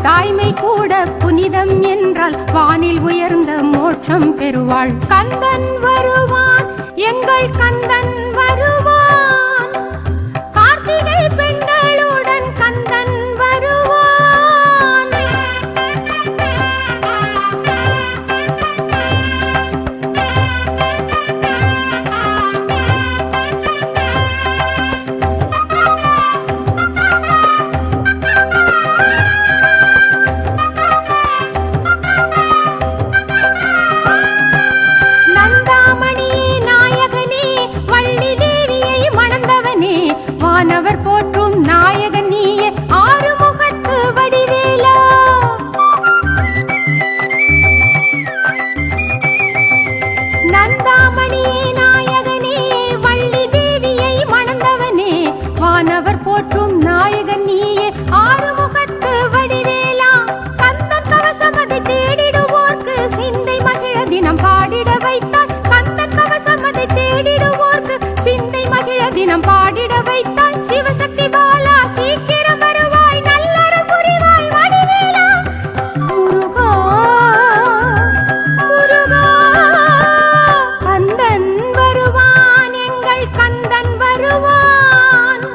தாய்மை கூட புனிதம் என்றால் வானில் உயர்ந்த மோட்சம் பெறுவாள். கந்தன் வருவான், எங்கள் கந்தன் வருவான், கார்த்திகை பெண்களுடன் கந்தன் வருவான். வானவர் போற்றும் நாயகன் நீயே, ஆறுமுகத்து வடிவேலா. நந்தாமணியே நாயகனே, வள்ளி தேவியை மணந்தவனே, வானவர் போற்றும் நாயகன் நீயே, ஆறுமுகத்து வடிவேலா. கந்தன் கவசம் அதை தேடிடுவோர்க்கு சிந்தை மகிழ தினம் பாடிட வைத்தாய். கந்தன் கவசம் அதை தேடிடுவோர்க்கு சிந்தை மகிழ தினம் பாடிட வைத்தாய். சிவசக்தி பாலா சீக்கிரம் வருவாய், நல்லருள் புரிவாய் வடிவேலா. முருகா முருகா, கந்தன் வருவான், எங்கள் கந்தன் வருவான்,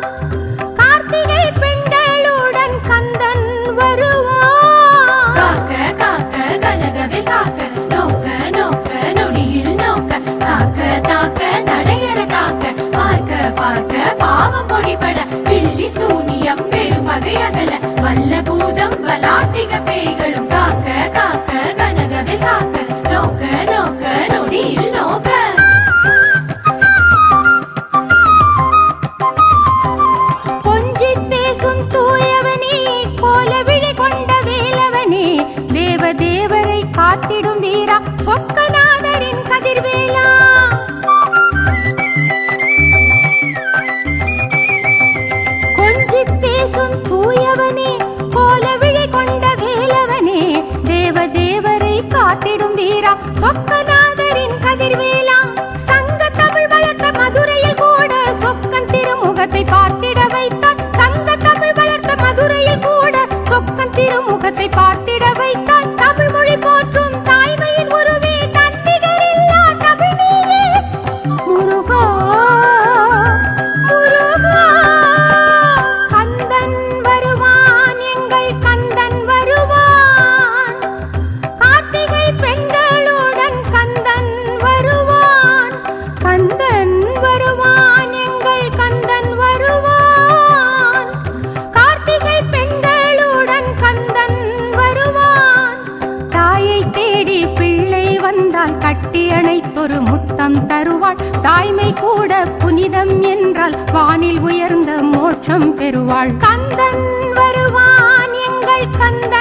கார்த்திகை பெண்களுடன் கந்தன் வருவான். காக்க காக்க கனகவே காக்க, நோக்க நோக்க நொடியில் நோக்க, தாக்க தாக்க தடையற காக்க, பார்க்க பார்க்க பாவம் பொடிபட, பில்லி சூனியம் பெரும் பகையகல, வல்ல பூதம் வலாட்டிக பேய்களும் காக்க காக்க கனகவே காக்க, நோக்க நோக்க நொடியில் நோக்க. கொஞ்சி பேசும் தூயவனே, கோலவிழி கொண்ட வேலவனே, தேவதேவரை காத்திடும் வீரா, சொக்கநாதரின் கதிர்வேலா. கொஞ்சி பேசும் தூயவனே, கோலவிழி கொண்ட வேலவனே, தேவதேவரை காத்திடும் வீரா, சொக்கநாதரின் கதிர்வேலா. சங்க தமிழ் வளர்த்த மதுரையில் கூட சொக்கன் திருமுகத்தை பார்த்திட வைத்தார். சங்க தமிழ் வளர்த்த மதுரையில் கூட சொக்கன் திருமுகத்தை பார்த்திட வைத்தார். தமிழ் மொழி போற்றும் தாய்மையின் உருவே, தன்னிகரில்லா தமிழ் நீயே. முருகா முருகா, கந்தன் வருவான், எங்கள் கந்தன் வருவான், கார்த்திகை பெண்களுடன் கந்தன் வருவான். கந்தன் வருவான், எங்கள் கந்தன் வருவான், கார்த்திகை பெண்களுடன் கந்தன் வருவான். தாயை தேடி பிள்ளை வந்தால் கட்டி அணைத்தொரு முத்தம் தருவாள். தாய்மை கூட புனிதம் என்றால் வானில் உயர்ந்த மோட்சம் பெறுவாள். கந்தன் வருவான், எங்கள் கந்தன்